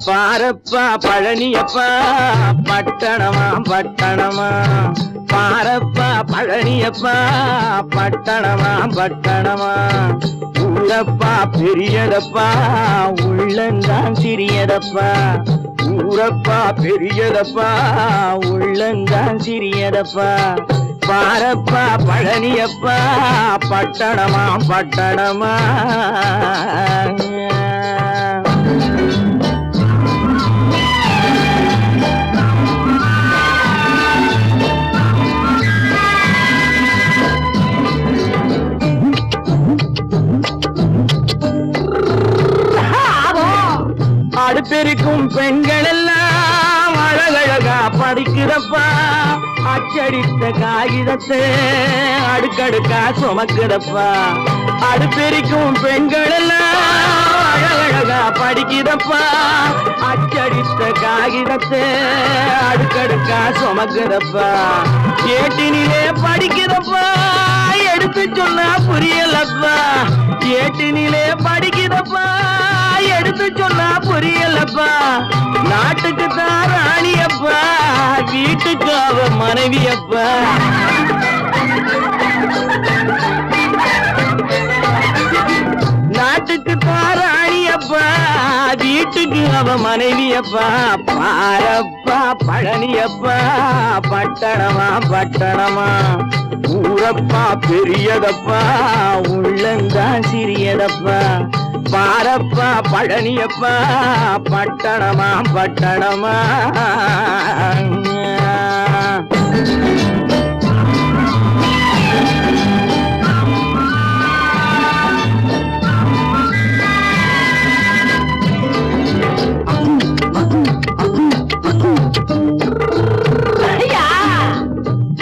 பாரப்பா பழனியப்பா பட்டணமா பட்டணமா பாரப்பா பழனியப்பா பட்டணமா பட்டணமா ஊரப்பா பெரியதப்பா உள்ளந்தான் சிறியதப்பா ஊரப்பா பெரியதப்பா உள்ளந்தான் சிறியதப்பா பாரப்பா பழனியப்பா பட்டணமா பட்டணமா அடுப்பெருக்கும் பெண்கள் எல்லாம் அழகழகா படிக்கிறப்பா அச்சடித்த காகிதத்தை அடுக்கடுக்கா சுமக்குதப்பா அடுப்பெருக்கும் பெண்கள் எல்லாம் அழகழகா படிக்கிறப்பா அச்சடித்த காகிதத்தை அடுக்கடுக்கா சுமக்குதப்பா ஏட்டினிலே படிக்கிறப்பா எடுத்து சொன்னா புரியலப்பா ஏட்டினிலே படிக்கிறப்பா எடுத்து சொன்னா புரியலப்பா நாட்டுக்கு தான் ராணியப்பா வீட்டுக்கு அவ மனைவியப்பா நாட்டுக்கு தான் ராணியப்பா வீட்டுக்கு அவ மனைவியப்பா பாரப்பா பழனியப்பா பட்டணமா பட்டணமா ஊரப்பா பெரியதப்பா உள்ளந்தான் சிறியதப்பா பாரப்பா பழனியப்பா பட்டணமா பட்டணமா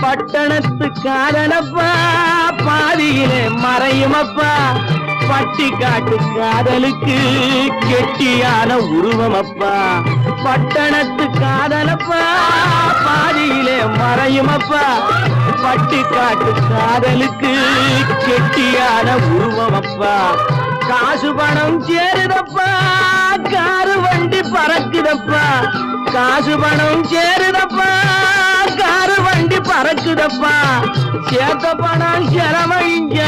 பட்டணத்து காதலப்பா பாதியிலே மறையுமப்பா பட்டி காட்டு காதலுக்கு கெட்டியான உருவமப்பா பட்டணத்து காதலப்பா பாதியிலே மறையுமப்பா பட்டி காட்டு காதலுக்கு கெட்டியான உருவமப்பா காசு பணம் சேருதப்பா காரு வண்டி பறக்குதப்பா காசு பணம் சேருதப்பா காரு வண்டி பறக்குதப்பா சேத்த பணம் செலவழிங்க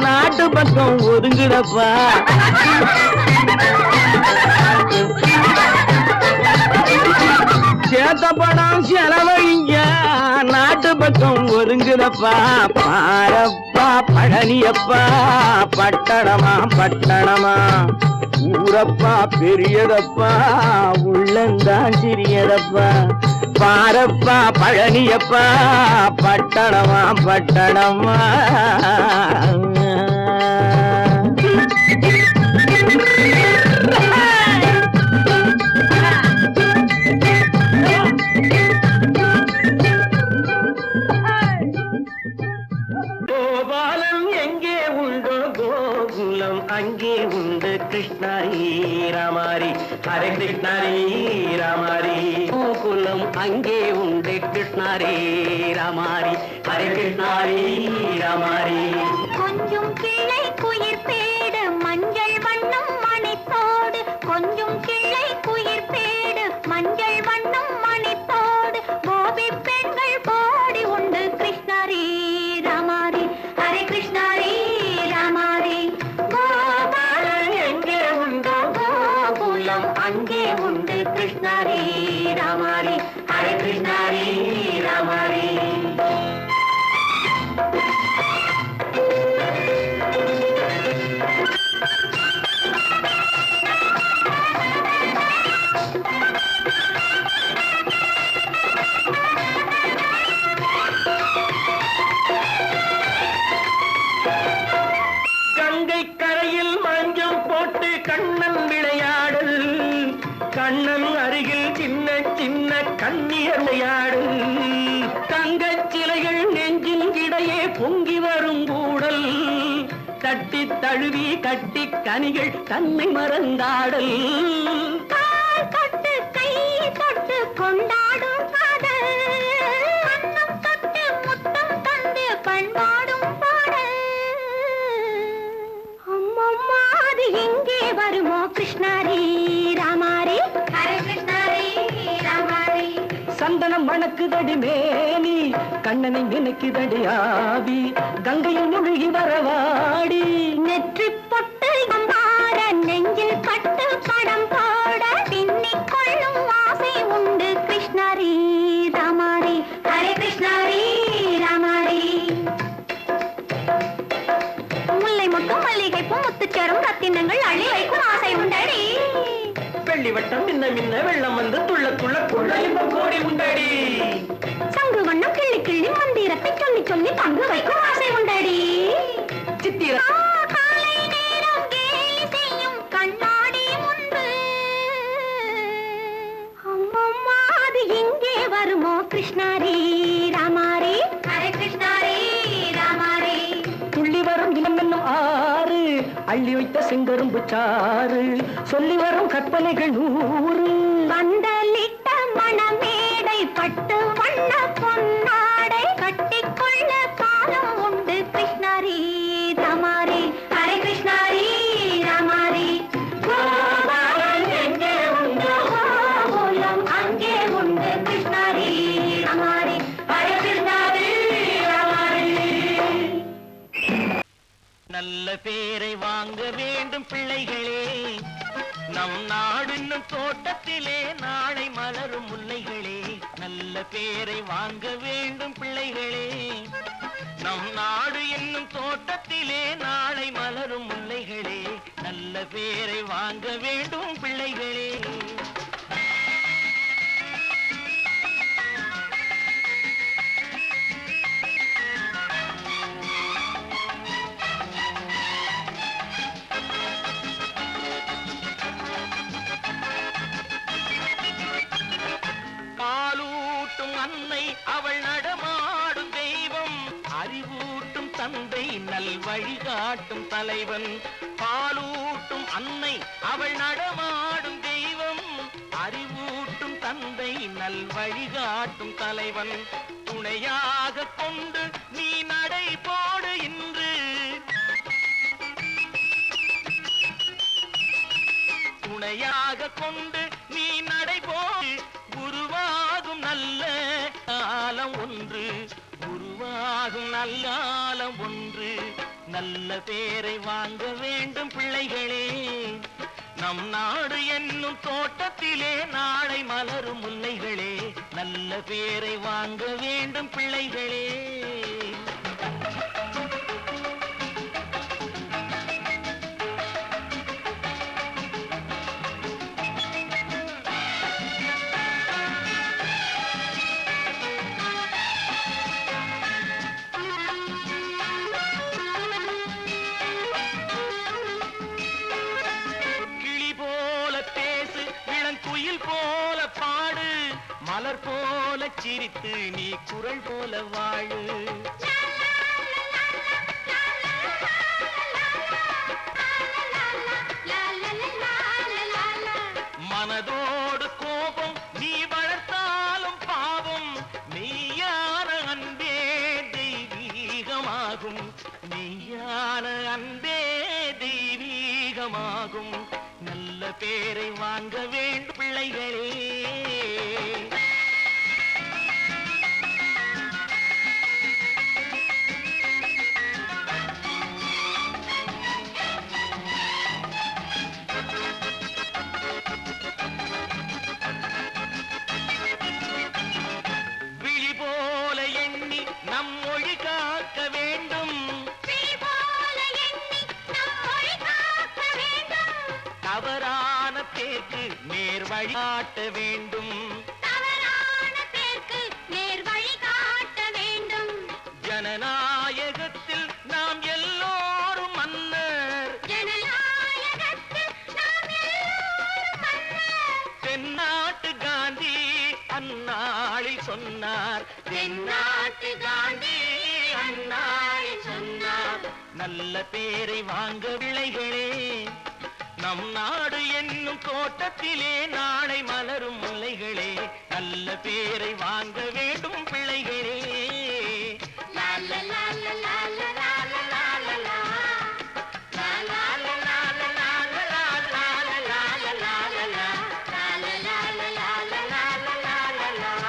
நாட்டு பக்கம் ஒதுங்குதப்பா சேத்த பணம் செலவழிங்க நாட்டு பக்கம் ஒதுங்குதப்பா பாரப்பா பழனியப்பா பட்டணமா பட்டணமா ஊரப்பா பெரியதப்பா உள்ளந்தான் சிறியதப்பா பாரப்பா பழனியப்பா பட்டணமா பட்டணமா கோபாலம் எங்கே உண்டோ கோகுலம் அங்கே உண்டு கிருஷ்ணாரி ராமாரி ஹரே கிருஷ்ணாரி ராமாரி கோகுலம் அங்கே உண்டு கிருஷ்ணாரி ராமாரி ஹரே கிருஷ்ணாரி ராமாரி கொஞ்சம் கிளை குயிர் பேடு மஞ்சள் வண்ணம் மணித்தோடு கொஞ்சம் கிளை குயிர் பேடு மஞ்சள் வண்ணம் மணித்தோடு கோபி பெண்கள் போடி உண்டு கிருஷ்ணாரி ராமாரி ஹரே கிருஷ்ணாரி ராமாரி கோபாலம் எங்கே உண்டோ கருணையாடு தங்கச் சிலைகள் நெஞ்சின் இடையே பொங்கி வரும் கூடல் தட்டி தழுவி கட்டி கனிகள் தன்னை மறந்தாடல் கால் தொட்டு கை தொட்டு கொண்டாடும் காதல் கண்ணம் தொட்டு முத்தம் தந்து பண்பாடும் பாடல் அம்மம்மா அது எங்கே வருமோ கிருஷ்ணாரி ராமாரி ஹரே கிருஷ்ணாரி ராமாரி சந்தனம் மணக்குதடி மேனி கண்ணனை நினைக்குதடி ஆவி கங்கையில் முழுகி வரவாடி நெற்றி பொட்டு அம்பார நெஞ்சில் பட்டு படம் போட பின்னிக் கொள்ளும் ஆசை உண்டு கிருஷ்ணாரி ராமாரி ஹரே கிருஷ்ணாரி ராமாரி முல்லை மொட்டும் மல்லிகை பூ முத்துச்சரம் ரத்தினங்கள் அள்ளி வைக்கும் ஆசை உண்டடி வெள்ளி வட்டம் மின்ன மின்ன வெள்ளம் வந்து துள்ள துள்ள கொள்ள இன்பம் கோடி உண்டடி சங்கு வண்ணம் கிள்ளி கிள்ளி மந்திரத்தை சொல்லி சொல்லி பங்கு வைக்கும் ஆசை உண்டடி சித்திர காலை நேரம் கேலி செய்யும் கண்ணாடி முன்பு அம்மம்மா அது எங்கே வருமோ கிருஷ்ணாரி ராமாரி ஹரே கிருஷ்ணாரி ராமாரி துள்ளி வரும் இனம் என்னும் ஆறு அள்ளி வைத்த செங்கரும்பு சாறு சொல்லி வரும் கற்பனைகள் 100 பந்தலிட்ட மணமேடை பட்டு வண்ண பொன்னாடை கட்டிக்கொள்ள காலம் உண்டு கிருஷ்ணாரி ராமாரி ஹரே கிருஷ்ணாரி ராமாரி கோபாலம் எங்கே உண்டு கோலம் அங்கே உண்டு கிருஷ்ணாரி ராமாரி ஹரே கிருஷ்ணாரி ராமாரி நல்ல பேரை வாங்க வேண்டும் பிள்ளைகளே நம் நாடு இன்னும் தோட்டத்திலே நாளை மலரும் முல்லைகளே நல்ல பேரை வாங்க வேண்டும் பிள்ளைகளே நம் நாடு என்னும் தோட்டத்திலே நாளை மலரும் முல்லைகளே நல்ல பேரை வாங்க வேண்டும் பிள்ளைகளே அன்னை அவள் நடமாடும் தெய்வம் அறிவூட்டும் தந்தை நல் வழிகாட்டும் தலைவன் பாலூட்டும் அன்னை அவள் நடமாடும் தெய்வம் அறிவூட்டும் தந்தை நல் வழிகாட்டும் தலைவன் துணையாக கொண்டு நீ நடை போடு இன்று துணையாக கொண்டு நீ நடை போடு உருவாகும் நல்ல காலம் ஒன்று உருவாகும் நல்ல காலம் ஒன்று நல்ல பேரை வாங்க வேண்டும் பிள்ளைகளே நம் நாடு என்னும் தோட்டத்திலே நாளை மலரும் முல்லைகளே நல்ல பேரை வாங்க வேண்டும் பிள்ளைகளே போல பாடு மலர் போல சிரித்து நீ குரல் போல வாழு மனதோடு கோபம் நீ வளர்த்தாலும் பாவம் மெய்யான அன்பே தெய்வீகமாகும் மெய்யான அன்பே தெய்வீகமாகும் நல்ல பேரை வாங்க வேண்டும் பிள்ளைகளே விழி போல எண்ணி நம் மொழி காக்க வேண்டும் தவறான பேருக்கு நேர் வழிகாட்ட வேண்டும் ஜனநாயகத்தில் நாம் எல்லோரும் மன்னர் தென்னாட்டு காந்தி அந்நாளில் தென்னாட்டு காந்தி அண்ணாய் சொன்னார் நல்ல பேரை வாங்க விளைகளே நம் நாடு என்னும் தோட்டத்திலே நாளை மலரும் முல்லைகளே நல்ல பேரை வாங்க வேண்டும் பிள்ளைகளே லால லால லால லால லால லா லால லால லால லால லால லால லால லா லால லால லால லால லால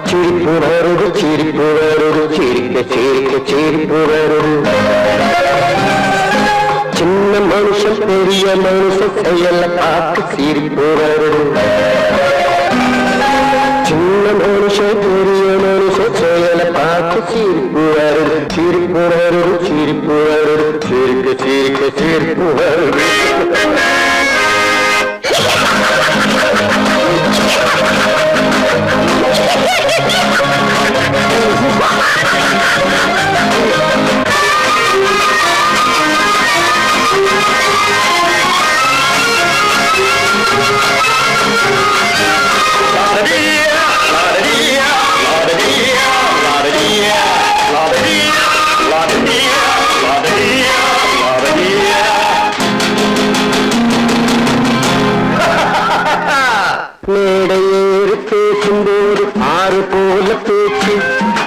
சிரிப்பு வருது சிரிப்பு வருது சிரிக்க சிரிக்க சிரிப்பு வருது சின்ன மனுஷன் பெரிய மனுஷன் செயல பார்த்து சிரிப்பு வருது சின்ன மனுஷன் பெரிய மனுஷன் செயல பார்த்து சிரிப்பு வருது சிரிப்பு வருது சிரிப்பு வருது சிரிக்க சிரிக்க சிரிப்பு வருது மேடையேறி பேசும்போது ஆறு போல பேச்சு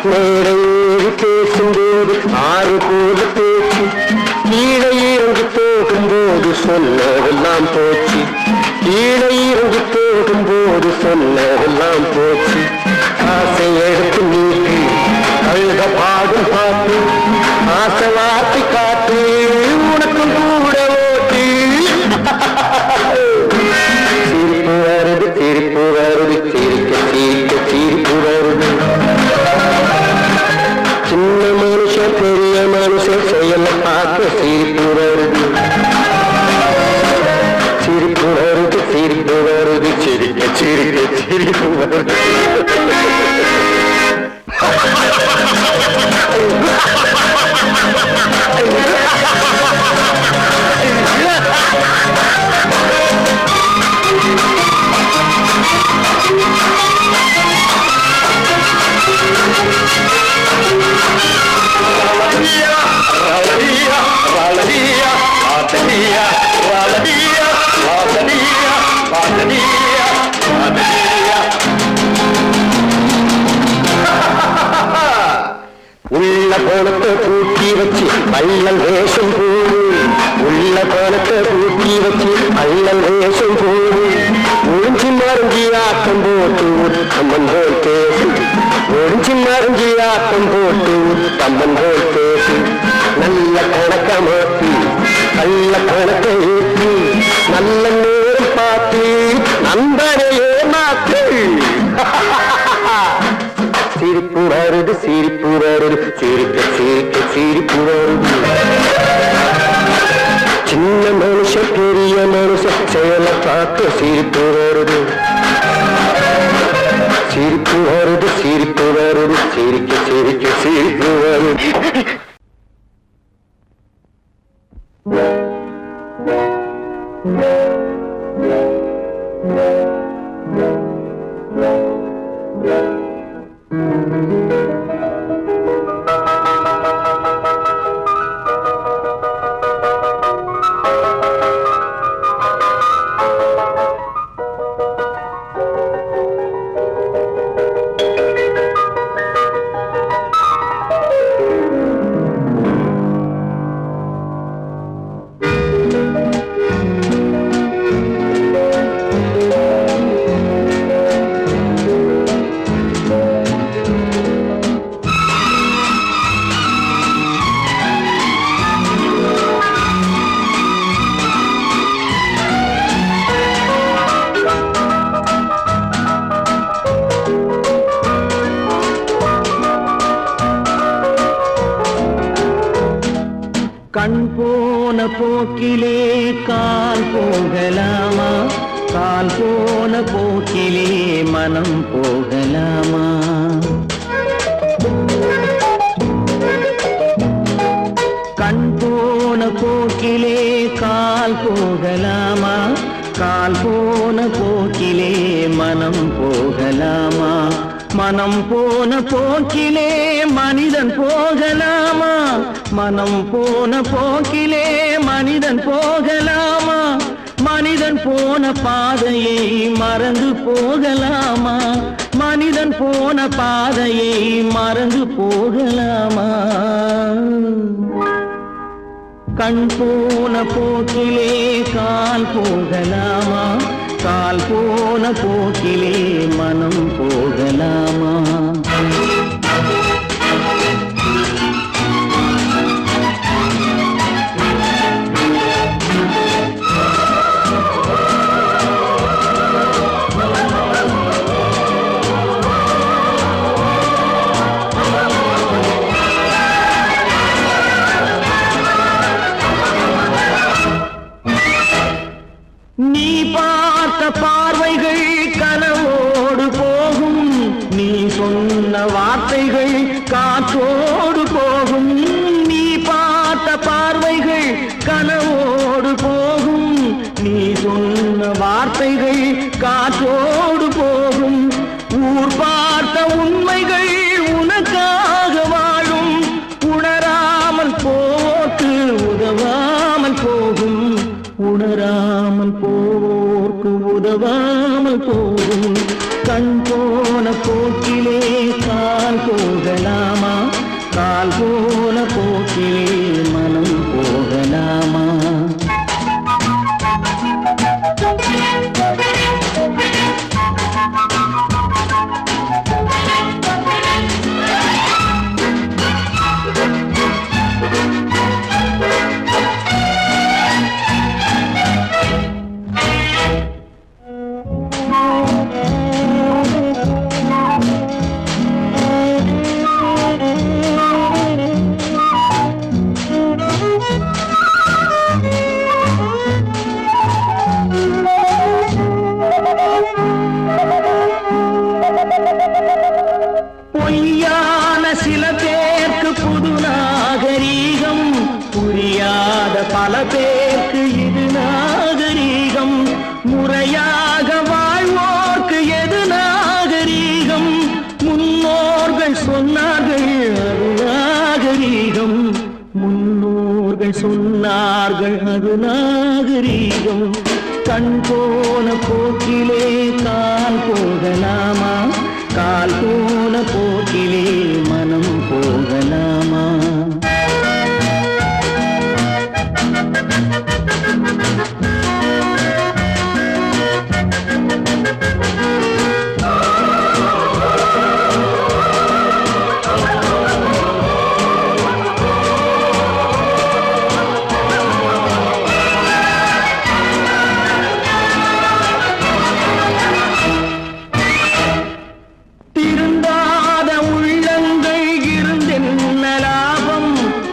மேடையேறி பேசும்போது ஆறு போல பேச்சு கீழே இறங்கி போகும்போது சொன்னதெல்லாம் போச்சு கீழே இறங்கி போகும்போது சொன்னதெல்லாம் போச்சு ஆசை எடுத்து நீக்கி அழுத பாடும் பாட்டு ஆசை வார்த்தை காட்டு உனக்கும் கூட ஓட்டு சிரிப்பு வருது சிரிப்பு வருது சிரிக்க சிரிக்க சிரிப்பு வருது சின்ன மனுஷன் பெரிய மனுஷன் செயல பார்க்க சிரிப்பு வருது சிரிப்பு வருது சிரிப்பு வருது சிரிக்க சிரிக்க சிரிப்பு வருது உள்ள கோணத்தை கூட்டி வச்சு பள்ளல் வேஷம் போடு உள்ள கோணத்தை கூட்டி வச்சு பள்ளல் வேஷம் போடு ஒழிஞ்சு மறைஞ்சி ஆட்டம் போட்டு உத்தம்மன் போல் பேசு ஒழிஞ்சு மறைஞ்சி ஆட்டம் போட்டு உத்தம்மன் போல் பேசு நல்ல கணக்க மாத்தி நல்ல கணக்கை ஏற்றி நல்ல நேரம் பார்த்து நண்பனையே மாத்து சிரிப்பு வருது சிரிப்பு வருது சிரிக்க சிரிக்க சிரிப்பு வருது சின்ன மனுஷன் பெரிய மனுஷன் செயல பார்க்க சிரிப்பு வருது சிரிப்பு வருது சிரிப்பு வருது சிரிக்க சிரிக்க சிரிப்பு வருது கண் போன போக்கிலே கால் போகலாமா கால் போன போக்கிலே மனம் போகலாமா கண் போன போக்கிலே கால் போகலாமா கால் போன போக்கிலே மனம் போகலாமா? மனம் போன போக்கிலே மனிதன் போகலாமா? மனம் போன போக்கிலே மனிதன் போகலாமா? மனிதன் போன பாதையை மறந்து போகலாமா? மனிதன் போன பாதையை மறந்து போகலாமா? கண் போன போக்கிலே கால் போகலாமா? கால் போன போக்கிலே மனம் போகலாமா? நீ பார்த்த பார்வைகள் கனவோடு போகும், நீ சொன்ன வார்த்தைகள் காற்றோடு போகும். நீ பார்த்த பார்வைகள் கனவோடு போகும், நீ சொன்ன வார்த்தைகள் காற்றோடு போகும். ஊர் பார்த்த உண்மைகள் உனக்காக வாழும், உணராமல் போக்கு உதவாமல் போகும். உணராமல் போர்க்கு உதவாமல் போகும். கண் போன போக்கிலே கால் போகலாமா? கால் போன போக்கிலே மனம் போகலாமா? பொய்யான சில பேருக்கு புது நாகரீகம், புரியாத பல பேருக்கு இது நாகரீகம். முறையாக வாழ்வோர்க்கு எது நாகரீகம்? முன்னோர்கள் சொன்னார்கள் அது நாகரீகம். முன்னோர்கள் சொன்னார்கள் அது நாகரீகம். கண் போன போக்கிலே கால் போகலாமா? கால் போன போக்கிலே மனம் போகலாமா?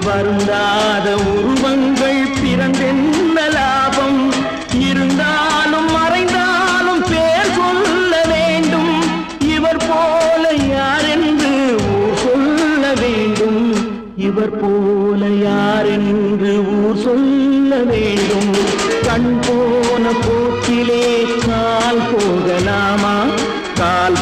வருந்தாத உருவங்கள் பிறந்தென்ன லாபம்? இருந்தாலும் மறைந்தாலும் பேர் சொல்ல வேண்டும். இவர் போல யாரென்று ஊர் சொல்ல வேண்டும். இவர் போல யாரென்று ஊர் சொல்ல வேண்டும். கண் போன போக்கிலே கால் போகலாமா? கால்